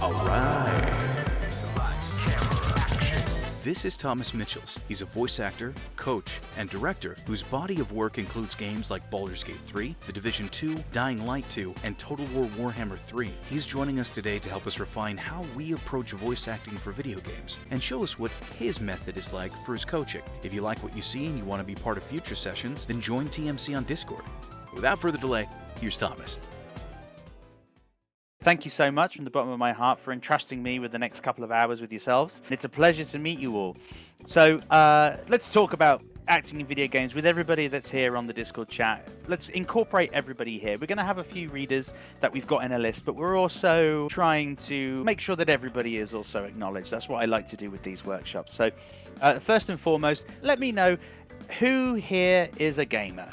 Alright. This is Thomas Mitchells. He's a voice actor, coach, and director whose body of work includes games like Baldur's Gate 3, The Division 2, Dying Light 2, and Total War Warhammer 3. He's joining us today to help us refine how we approach voice acting for video games and show us what his method is like for his coaching. If you like what you see and you want to be part of future sessions, then join TMC on Discord. Without further delay, here's Thomas. Thank you so much from the bottom of my heart for entrusting me with the next couple of hours with yourselves. It's a pleasure to meet you all. So let's talk about acting in video games with everybody that's here on the Discord chat. Let's incorporate everybody here. We're going to have a few readers that we've got in a list, but we're also trying to make sure that everybody is also acknowledged. That's what I like to do with these workshops. So first and foremost, let me know who here is a gamer.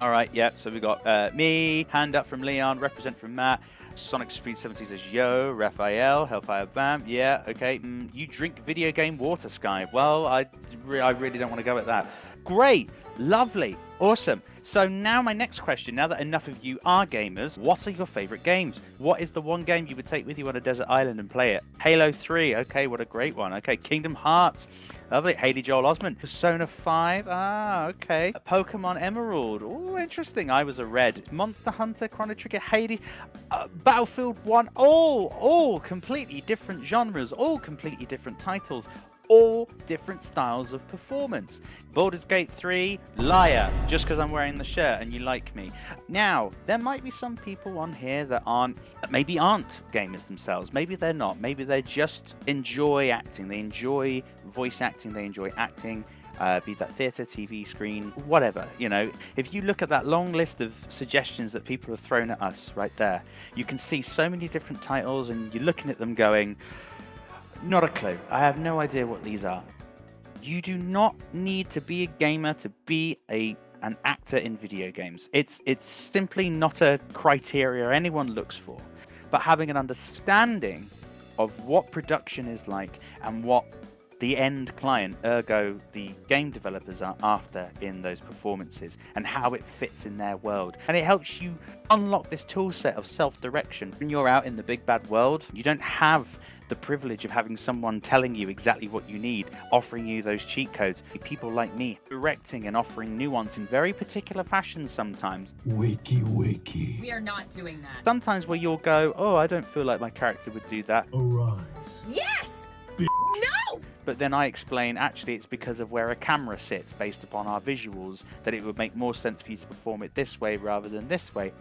All right, yeah, so we got me, hand up from Leon, represent from Matt, Sonic Speed 70 says yo, Raphael, Hellfire Bam, yeah, okay, you drink video game water, Sky. Well, I really don't want to go at that. Great, lovely, awesome. So now my next question, now that enough of you are gamers, what are your favorite games? What is the one game you would take with you on a desert island and play it? Halo 3, okay, what a great one. Okay, Kingdom Hearts, lovely. Haley Joel Osment, Persona 5, okay. Pokemon Emerald, oh, interesting. I was a red. Monster Hunter, Chrono Trigger, Hades, Battlefield 1, all completely different genres, all completely different titles, all different styles of performance. Baldur's Gate 3, liar, just because I'm wearing the shirt and you like me. Now, there might be some people on here that maybe aren't gamers themselves. Maybe they're not. Maybe they just enjoy acting. They enjoy voice acting. They enjoy acting. Be that theatre, TV, screen, whatever, you know. If you look at that long list of suggestions that people have thrown at us right there, you can see so many different titles and you're looking at them going, not a clue. I have no idea what these are. You do not need to be a gamer to be an actor in video games. It's simply not a criteria anyone looks for. But having an understanding of what production is like and what the end client, ergo the game developers, are after in those performances and how it fits in their world. And it helps you unlock this tool set of self-direction. When you're out in the big bad world, you don't have the privilege of having someone telling you exactly what you need, offering you those cheat codes. People like me directing and offering nuance in very particular fashions sometimes. Wakey, wakey. We are not doing that. Sometimes where you'll go, oh, I don't feel like my character would do that. Arise. Yes! No! But then I explain, actually, it's because of where a camera sits based upon our visuals, that it would make more sense for you to perform it this way rather than this way.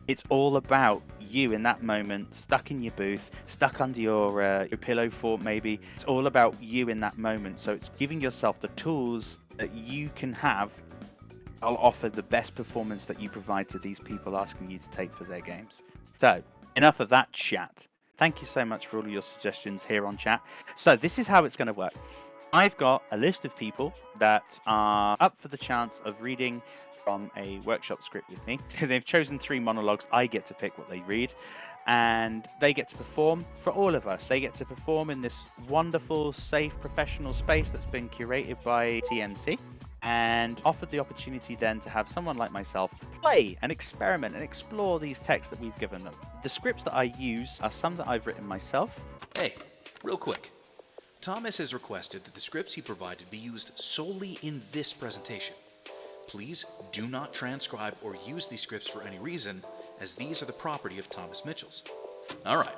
It's all about you in that moment, stuck in your booth, stuck under your pillow fort maybe. It's all about you in that moment. So it's giving yourself the tools that you can have. I'll offer the best performance that you provide to these people asking you to take for their games. So enough of that chat. Thank you so much for all of your suggestions here on chat. So this is how it's going to work. I've got a list of people that are up for the chance of reading from a workshop script with me. They've chosen 3 monologues. I get to pick what they read, and they get to perform for all of us. They get to perform in this wonderful, safe, professional space that's been curated by TMC, and offered the opportunity then to have someone like myself play and experiment and explore these texts that we've given them. The scripts that I use are some that I've written myself. Hey, real quick. Thomas has requested that the scripts he provided be used solely in this presentation. Please do not transcribe or use these scripts for any reason, as these are the property of Thomas Mitchells. All right.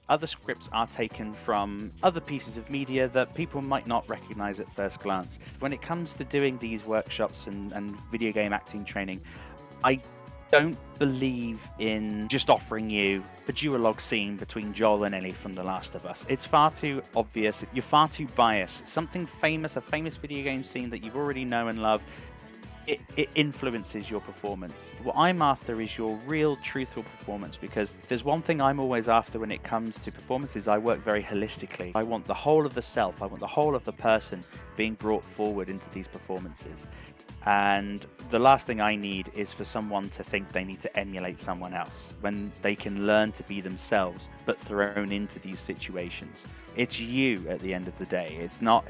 Other scripts are taken from other pieces of media that people might not recognize at first glance. When it comes to doing these workshops and video game acting training, I don't believe in just offering you the duologue scene between Joel and Ellie from The Last of Us. It's far too obvious. You're far too biased. Something famous, a famous video game scene that you've already know and love, it influences your performance. What I'm after is your real, truthful performance, because if there's one thing I'm always after when it comes to performances, I work very holistically. I want the whole of the self, I want the whole of the person being brought forward into these performances. And the last thing I need is for someone to think they need to emulate someone else when they can learn to be themselves, but thrown into these situations. It's you at the end of the day. It's not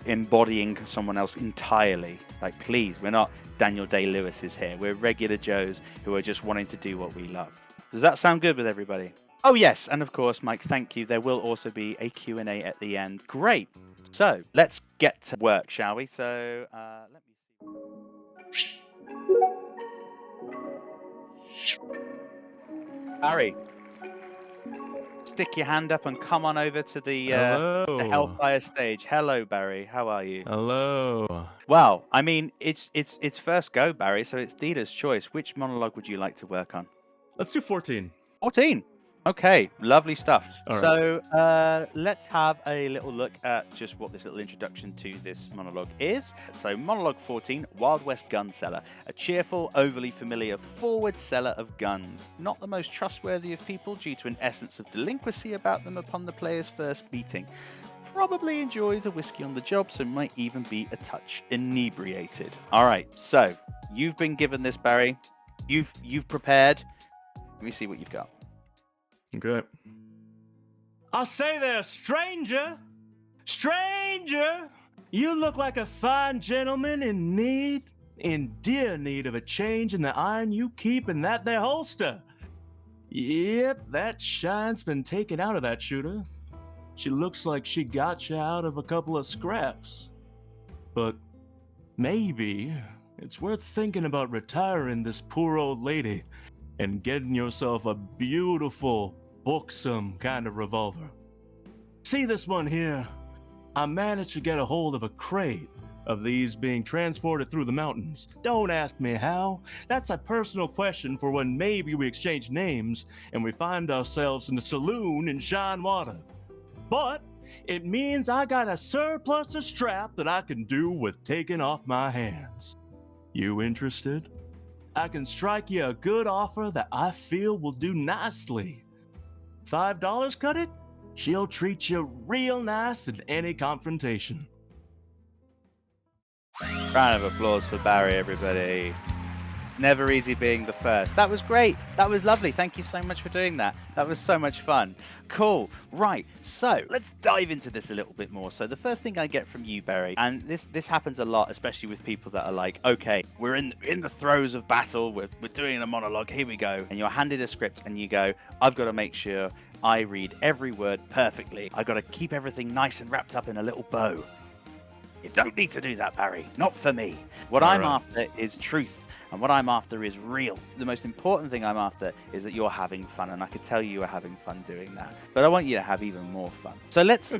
embodying someone else entirely. Like, please, we're not Daniel Day-Lewis's here. We're regular Joes who are just wanting to do what we love. Does that sound good with everybody? Oh, yes. And of course, Mike, thank you. There will also be a Q&A at the end. Great. So let's get to work, shall we? So let me see. Barry, stick your hand up and come on over to the Hellfire stage. Hello, Barry. How are you? Hello. Well, I mean, it's first go, Barry, so it's Dita's choice. Which monologue would you like to work on? Let's do 14. 14. Okay, lovely stuff. All right. So let's have a little look at just what this little introduction to this monologue is. So monologue 14, Wild West Gun Seller. A cheerful, overly familiar, forward seller of guns. Not the most trustworthy of people due to an essence of delinquency about them upon the player's first meeting. Probably enjoys a whiskey on the job, so might even be a touch inebriated. All right, so you've been given this, Barry. You've prepared. Let me see what you've got. Okay. I say there, stranger! Stranger! You look like a fine gentleman in dear need of a change in the iron you keep in that there holster. Yep, that shine's been taken out of that shooter. She looks like she got you out of a couple of scraps. But maybe it's worth thinking about retiring this poor old lady and getting yourself a beautiful, buxom kind of revolver. See this one here? I managed to get a hold of a crate of these being transported through the mountains. Don't ask me how. That's a personal question for when maybe we exchange names and we find ourselves in the saloon in Shine Water. But it means I got a surplus of strap that I can do with taking off my hands. You interested? I can strike you a good offer that I feel will do nicely. $5 cut it? She'll treat you real nice in any confrontation. Round of applause for Barry, everybody. It's never easy being the first. That was great. That was lovely. Thank you so much for doing that. That was so much fun. Cool. Right. So let's dive into this a little bit more. So the first thing I get from you, Barry, and this happens a lot, especially with people that are like, okay, we're in the throes of battle. We're doing a monologue. Here we go. And you're handed a script and you go, I've got to make sure I read every word perfectly. I've got to keep everything nice and wrapped up in a little bow. You don't need to do that, Barry. Not for me. What I'm after is truth. And what I'm after is real. The most important thing I'm after is that you're having fun. And I could tell you are having fun doing that. But I want you to have even more fun. So let's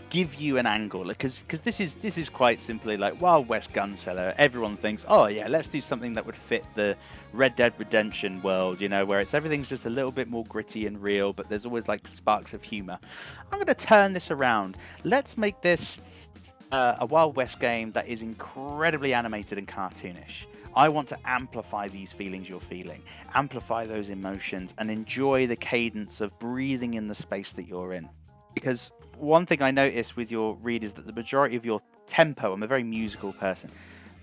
give you an angle. Because this is quite simply like Wild West Gun Seller. Everyone thinks, oh yeah, let's do something that would fit the Red Dead Redemption world, you know, where everything's just a little bit more gritty and real, but there's always like sparks of humor. I'm going to turn this around. Let's make this a Wild West game that is incredibly animated and cartoonish. I want to amplify these feelings you're feeling, amplify those emotions, and enjoy the cadence of breathing in the space that you're in. Because one thing I notice with your read is that the majority of your tempo, I'm a very musical person,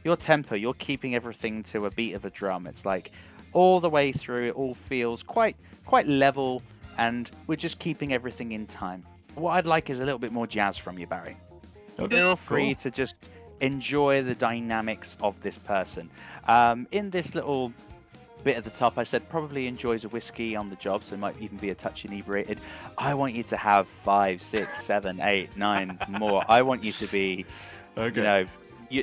your tempo, you're keeping everything to a beat of a drum. It's like all the way through, it all feels quite level, and we're just keeping everything in time. What I'd like is a little bit more jazz from you, Barry. Okay, feel free to just enjoy the dynamics of this person. In this little bit at the top, I said probably enjoys a whiskey on the job, so might even be a touch inebriated. I want you to have 5, 6, 7, 8, 9 more. I want you to be, you know,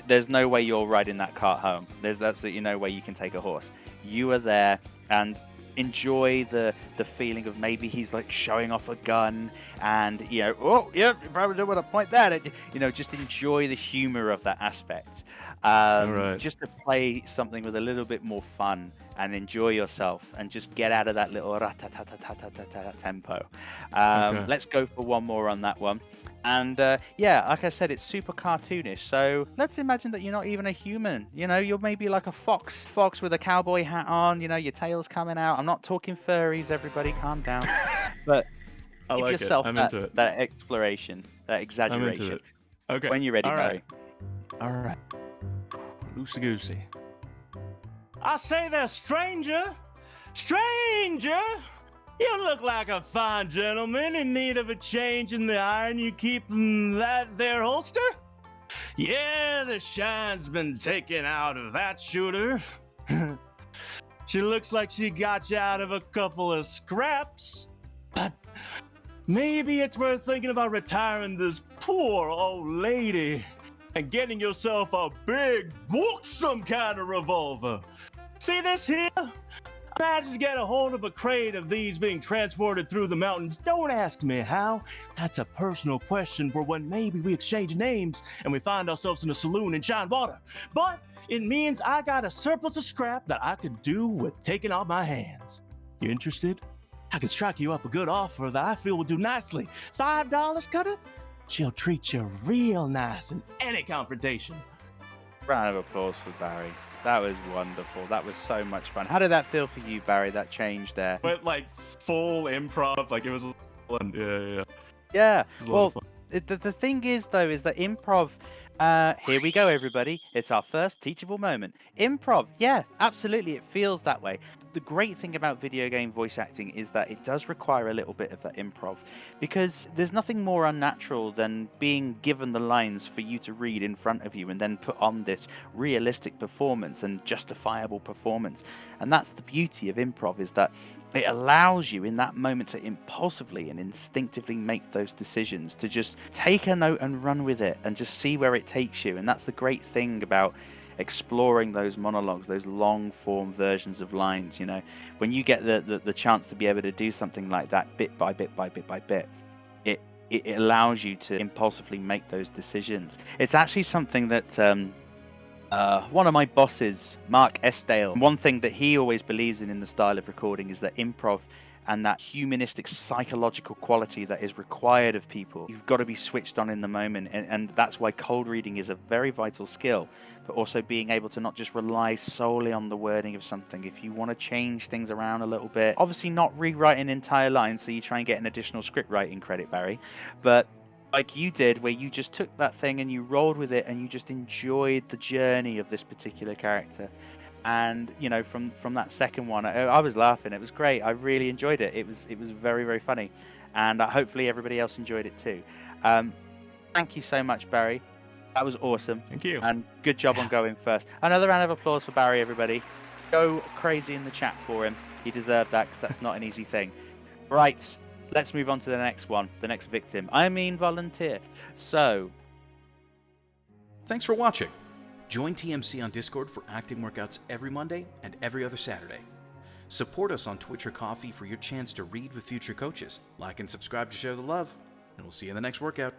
there's no way you're riding that cart home. There's absolutely no way you can take a horse. You are there, and enjoy the feeling of maybe he's like showing off a gun, and you know, oh yeah, you probably don't want to point that at, you know, just enjoy the humor of that aspect. Just to play something with a little bit more fun and enjoy yourself and just get out of that little tempo. Let's go for one more on that one. And yeah, like I said, it's super cartoonish. So let's imagine that you're not even a human. You know, you're maybe like a fox with a cowboy hat on. You know, your tail's coming out. I'm not talking furries, everybody, calm down. But give yourself that exploration, that exaggeration. I'm into it. Okay. When you're ready, Barry. All right. Loosey goosey. I say there, stranger! Stranger! You look like a fine gentleman in need of a change in the iron you keep in that there holster. Yeah, the shine's been taken out of that shooter. She looks like she got you out of a couple of scraps. But maybe it's worth thinking about retiring this poor old lady and getting yourself a big, buxom kind of revolver. See this here? I managed to get a hold of a crate of these being transported through the mountains. Don't ask me how. That's a personal question for when maybe we exchange names and we find ourselves in a saloon in Shine Water. But it means I got a surplus of scrap that I could do with taking off my hands. You interested? I can strike you up a good offer that I feel will do nicely. $5, Cutter? She'll treat you real nice in any confrontation. Round of applause for Barry. That was wonderful. That was so much fun. How did that feel for you, Barry, that change there? Went like full improv, like it was, yeah. Yeah, It was a lot well, of fun. the thing is, though, is that improv, here we go, everybody. It's our first teachable moment. Improv, yeah, absolutely, it feels that way. The great thing about video game voice acting is that it does require a little bit of that improv, because there's nothing more unnatural than being given the lines for you to read in front of you and then put on this realistic performance and justifiable performance. And that's the beauty of improv, is that it allows you in that moment to impulsively and instinctively make those decisions, to just take a note and run with it and just see where it takes you. And that's the great thing about exploring those monologues, those long form versions of lines. You know, when you get the chance to be able to do something like that bit by bit by bit by bit, it allows you to impulsively make those decisions. It's actually something that one of my bosses, Mark Esdale, one thing that he always believes in the style of recording is that improv and that humanistic psychological quality that is required of people. You've got to be switched on in the moment, and that's why cold reading is a very vital skill, but also being able to not just rely solely on the wording of something. If you want to change things around a little bit, obviously not rewriting entire lines so you try and get an additional script writing credit, Barry, but like you did, where you just took that thing and you rolled with it and you just enjoyed the journey of this particular character. And you know, from that second one, I was laughing. It was great. I really enjoyed it. It was very, very funny, and hopefully everybody else enjoyed it too. Thank you so much, Barry. That was awesome. Thank you. And good job on going first. Another round of applause for Barry, everybody. Go crazy in the chat for him. He deserved that, because that's not an easy thing. Right, let's move on to the next one, the next victim. I mean volunteer. So, Thanks for watching. Join TMC on Discord for acting workouts every Monday and every other Saturday. Support us on Twitch or Coffee for your chance to read with future coaches. Like and subscribe to share the love, and we'll see you in the next workout.